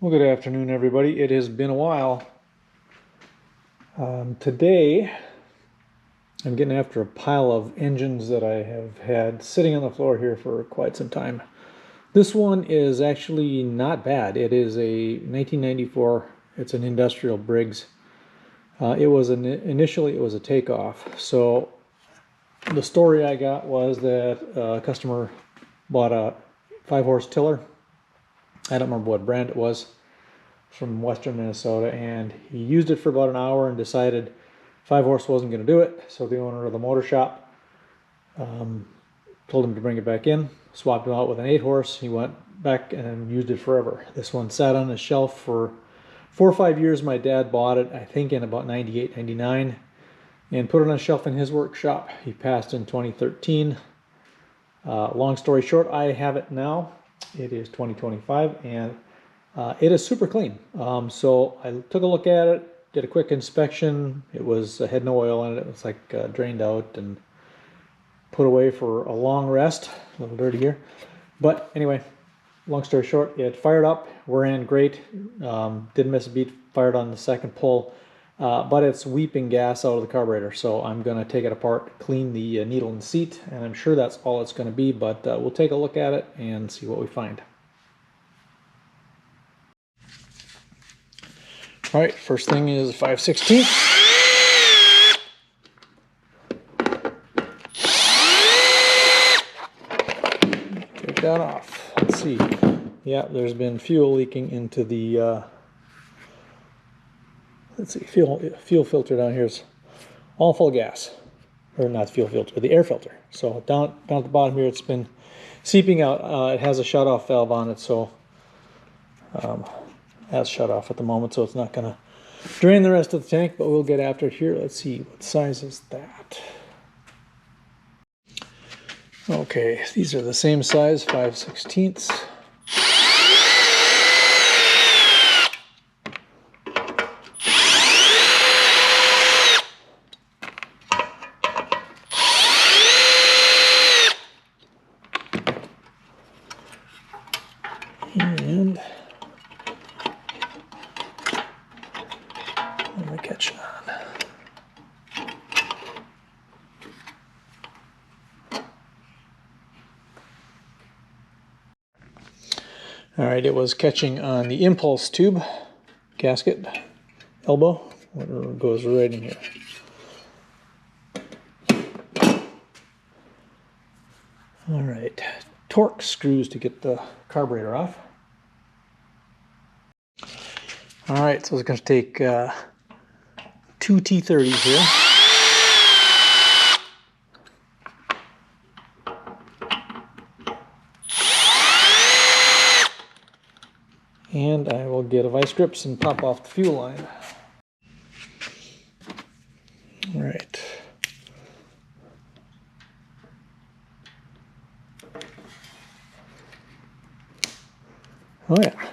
Well, good afternoon, everybody. It has been a while. Today, I'm getting after a pile of engines that I have had sitting on the floor here for quite some time. This one is actually not bad. It is a 1994. It's an industrial Briggs. Initially it was a takeoff. So the story I got was that a customer bought a 5-horse tiller. I don't remember what brand it was, from western Minnesota, and he used it for about an hour and decided 5-horse wasn't going to do it. So the owner of the motor shop told him to bring it back in, swapped him out with an 8-horse. He went back and used it forever. This one sat on his shelf for 4 or 5 years. My dad bought it, I think, in about 98, 99, and put it on a shelf in his workshop. He passed in 2013. Long story short, I have it now. It is 2025, and it is super clean. So I took a look at it, did a quick inspection. It had no oil in it. It was like drained out and put away for a long rest. A little dirty here. But anyway, long story short, it fired up, ran great. Didn't miss a beat, fired on the second pull. But it's weeping gas out of the carburetor. So I'm going to take it apart, clean the needle and seat, and I'm sure that's all it's going to be. But we'll take a look at it and see what we find. All right, first thing is 5/16. Take that off. Let's see. Yeah, there's been fuel leaking into the, let's see, fuel filter down here is all full of gas. Or not the fuel filter, the air filter. So down at the bottom here, it's been seeping out. It has a shut-off valve on it, so that's shut off at the moment, so it's not going to drain the rest of the tank, but we'll get after it here. Let's see, what size is that? Okay, these are the same size, 5/16. And let me catch on. All right, it was catching on the impulse tube gasket elbow, whatever goes right in here. All right, torque screws to get the carburetor off. All right, so it's going to take 2 T30s here. And I will get a vice grips and pop off the fuel line. All right. Oh yeah,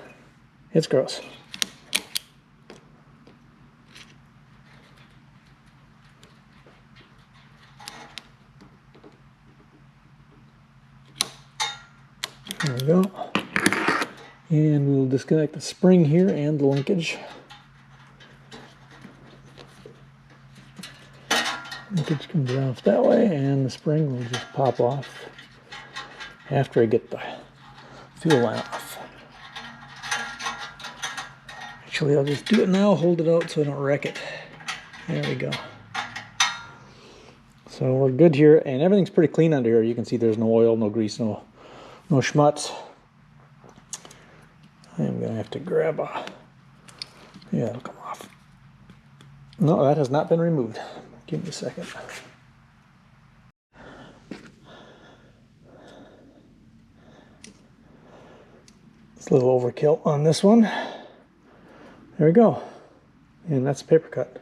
it's gross. There we go. And we'll disconnect the spring here and the linkage. Linkage comes off that way, and the spring will just pop off after I get the fuel line off. Actually, I'll just do it now, hold it out so I don't wreck it. There we go. So we're good here, and everything's pretty clean under here. You can see there's no oil, no grease, no schmutz. I'm going to have to grab a... Yeah, it'll come off. No, that has not been removed. Give me a second. It's a little overkill on this one. There we go. And that's a paper cut.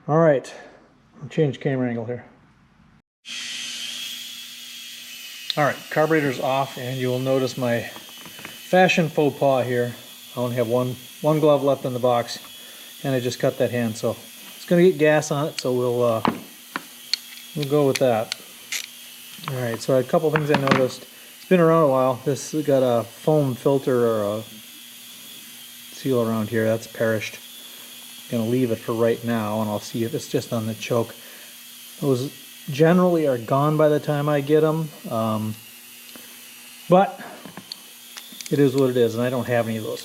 All right. I'll change camera angle here. All right, carburetor's off, and you'll notice my fashion faux pas here. I only have one glove left in the box, and I just cut that hand, so it's going to get gas on it, so we'll go with that. All right, so a couple things I noticed. It's been around a while. This has got a foam filter or a seal around here. That's perished. I'm gonna leave it for right now, and I'll see if it's just on the choke. Those generally are gone by the time I get them, but it is what it is, and I don't have any of those.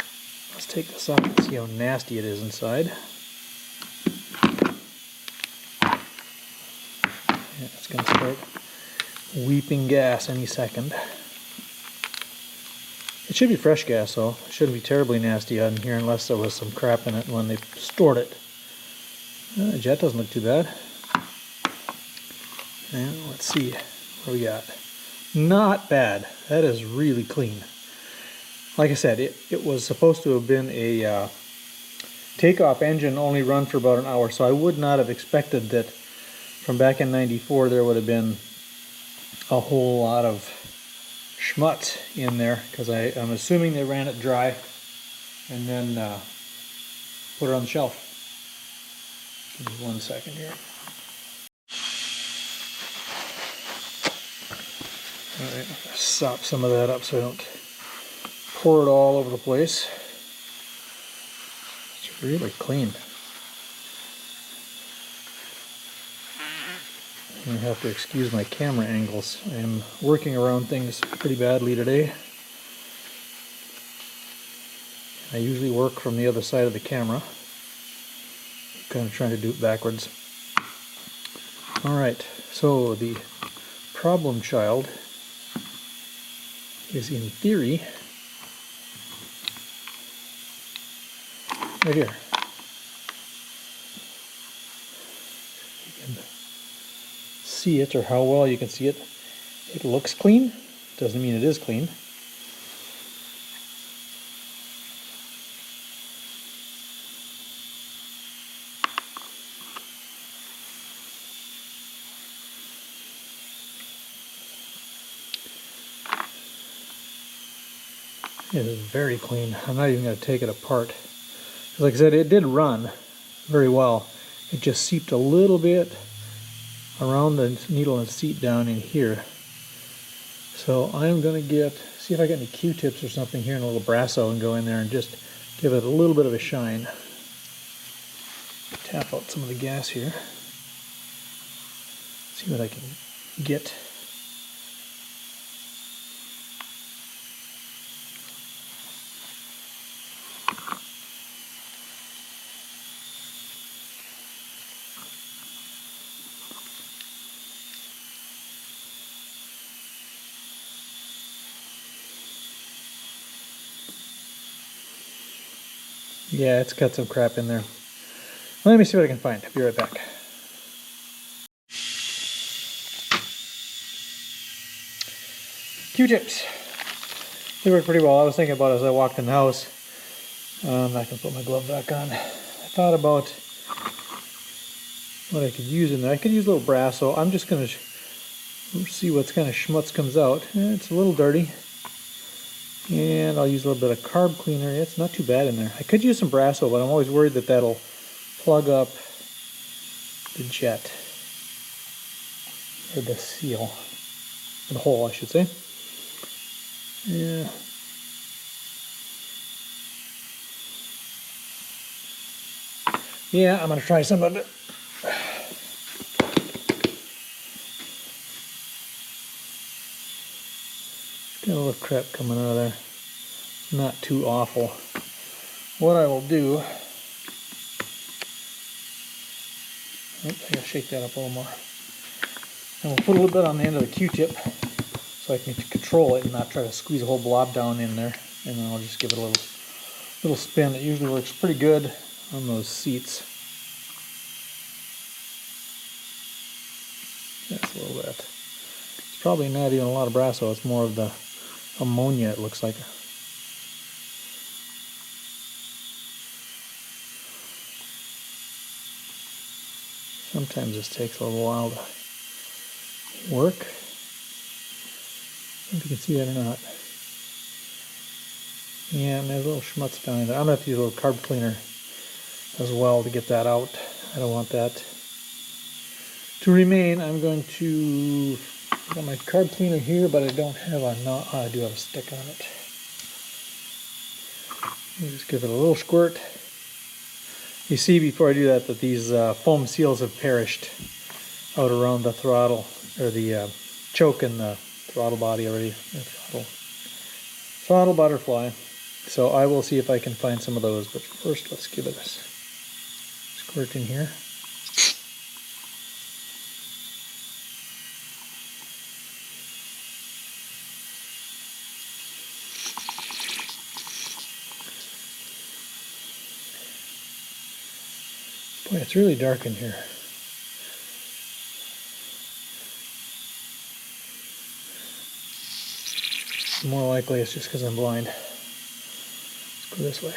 Let's take this out and see how nasty it is inside. Yeah, it's gonna start weeping gas any second. It should be fresh gas though. It shouldn't be terribly nasty out in here unless there was some crap in it when they stored it. The jet doesn't look too bad. And let's see what we got. Not bad. That is really clean. Like I said, it was supposed to have been a takeoff engine only run for about an hour, so I would not have expected that from back in '94 there would have been a whole lot of schmutz in there, because I'm assuming they ran it dry and then put it on the shelf. Give me 1 second here. Alright, I'm going to sop some of that up so I don't pour it all over the place. It's really clean. I have to excuse my camera angles. I am working around things pretty badly today. I usually work from the other side of the camera. Kind of trying to do it backwards. Alright, so the problem child is in theory right here. See it, or how well you can see it. It looks clean, doesn't mean it is clean. It is very clean. I'm not even going to take it apart. Like I said, it did run very well. It just seeped a little bit around the needle and seat down in here. So I'm going to see if I got any Q-tips or something here and a little Brasso and go in there and just give it a little bit of a shine. Tap out some of the gas here. See what I can get. Yeah, it's got some crap in there. Let me see what I can find. I'll be right back. Q-tips. They work pretty well. I was thinking about it as I walked in the house. I'm not going to put my glove back on. I thought about what I could use in there. I could use a little Brasso. I'm just going to see what kind of schmutz comes out. It's a little dirty. And I'll use a little bit of carb cleaner. It's not too bad in there. I could use some Brasso, but I'm always worried that that'll plug up the jet. Or the seal. The hole, I should say. Yeah. Yeah, I'm going to try some of it. Got a little crap coming out of there. Not too awful. What I will do... Oops, I gotta shake that up a little more. And we'll put a little bit on the end of the Q-tip so I can control it and not try to squeeze a whole blob down in there. And then I'll just give it a little spin. It usually works pretty good on those seats. Just a little bit. It's probably not even a lot of Brasso. It's more of the ammonia, it looks like. Sometimes this takes a little while to work. I don't know if you can see that or not. Yeah, and there's a little schmutz down there. I'm going to have to use a little carb cleaner as well to get that out. I don't want that to remain. I'm going to I got my carb cleaner here, but I don't have a knot. Oh, I do have a stick on it. Just give it a little squirt. You see before I do that these foam seals have perished out around the throttle, or the choke in the throttle body already. Throttle butterfly. So I will see if I can find some of those, but first let's give it a squirt in here. Boy, it's really dark in here. More likely it's just because I'm blind. Let's go this way.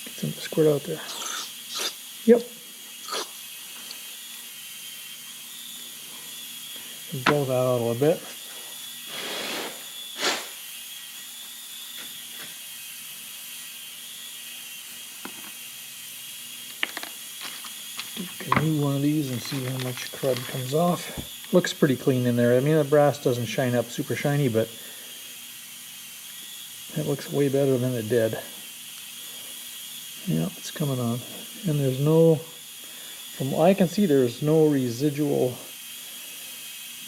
Get some squirt out there. Yep. Blow that out a little bit. Remove one of these and see how much crud comes off. Looks pretty clean in there. I mean, the brass doesn't shine up super shiny, but it looks way better than it did. Yeah, it's coming on. And there's no, from what I can see, there's no residual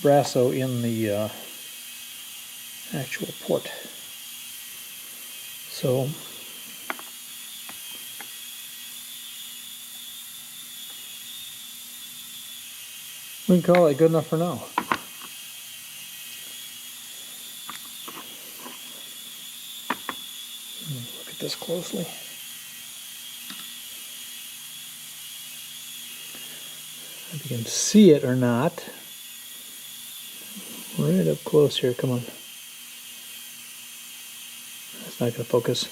brasso in the actual port. So we can call it good enough for now. Look at this closely. If you can see it or not. Right up close here, come on. That's not going to focus.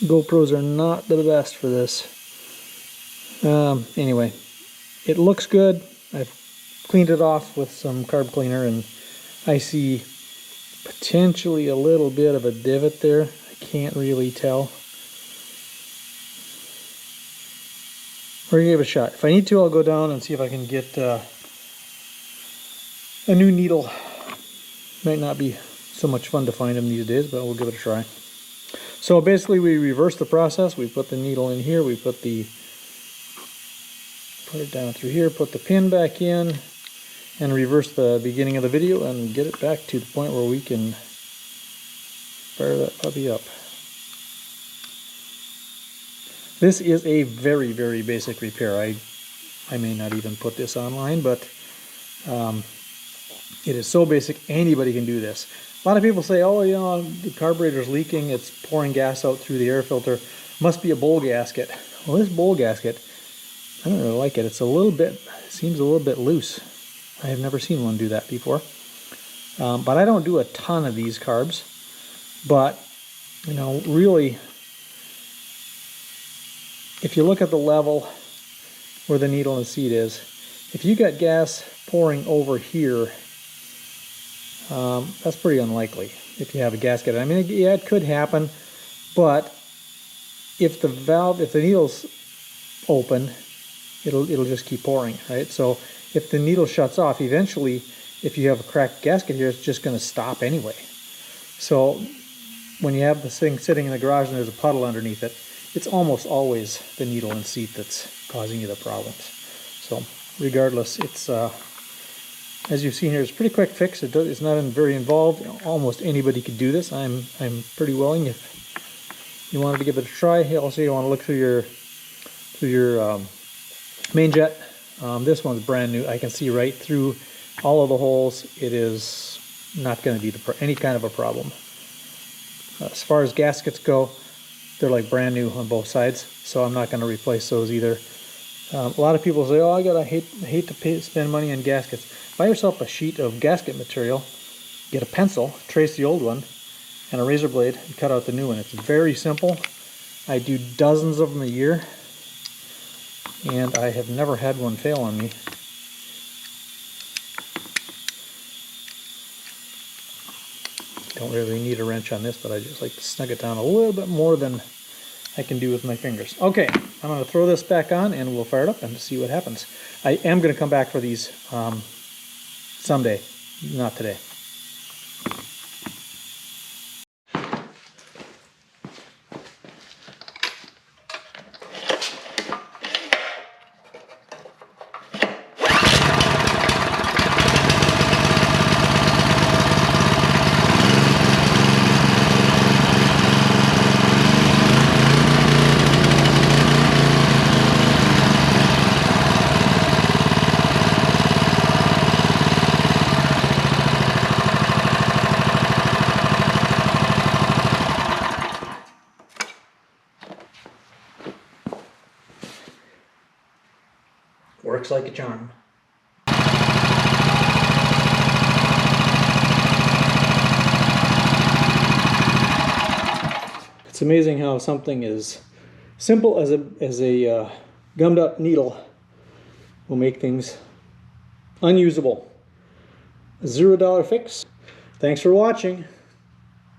GoPros are not the best for this. Anyway, it looks good. I've cleaned it off with some carb cleaner, and I see potentially a little bit of a divot there. I can't really tell. We're gonna give it a shot. If I need to, I'll go down and see if I can get a new needle. Might not be so much fun to find them these days, but we'll give it a try. So basically we reverse the process. We put the needle in here, we put it down through here, put the pin back in, and reverse the beginning of the video and get it back to the point where we can fire that puppy up. This is a very, very basic repair. I may not even put this online, but it is so basic, anybody can do this. A lot of people say, oh, you know, the carburetor's leaking, it's pouring gas out through the air filter, must be a bowl gasket. Well, this bowl gasket, I don't really like it. It's a little bit, seems a little bit loose. I have never seen one do that before. But I don't do a ton of these carbs. But, you know, really, if you look at the level where the needle and seat is, if you got gas pouring over here, that's pretty unlikely if you have a gasket. I mean, yeah, it could happen, but if the valve, if the needle's open, it'll just keep pouring, right? So if the needle shuts off, eventually, if you have a cracked gasket here, it's just going to stop anyway. So when you have this thing sitting in the garage and there's a puddle underneath it, it's almost always the needle and seat that's causing you the problems. So regardless, it's as you've seen here, it's a pretty quick fix. It's not very involved. Almost anybody could do this. I'm pretty willing. If you wanted to give it a try, also you want to look through your main jet. This one's brand new. I can see right through all of the holes. It is not going to be any kind of a problem. As far as gaskets go, they're like brand new on both sides, so I'm not going to replace those either. A lot of people say, oh, I hate to spend money on gaskets. Buy yourself a sheet of gasket material, get a pencil, trace the old one, and a razor blade, and cut out the new one. It's very simple. I do dozens of them a year, and I have never had one fail on me. Don't really need a wrench on this, but I just like to snug it down a little bit more than I can do with my fingers. Okay, I'm going to throw this back on and we'll fire it up and see what happens. I am going to come back for these Someday, not today. Works like a charm. It's amazing how something as simple as a gummed up needle will make things unusable. A $0 fix. Thanks for watching.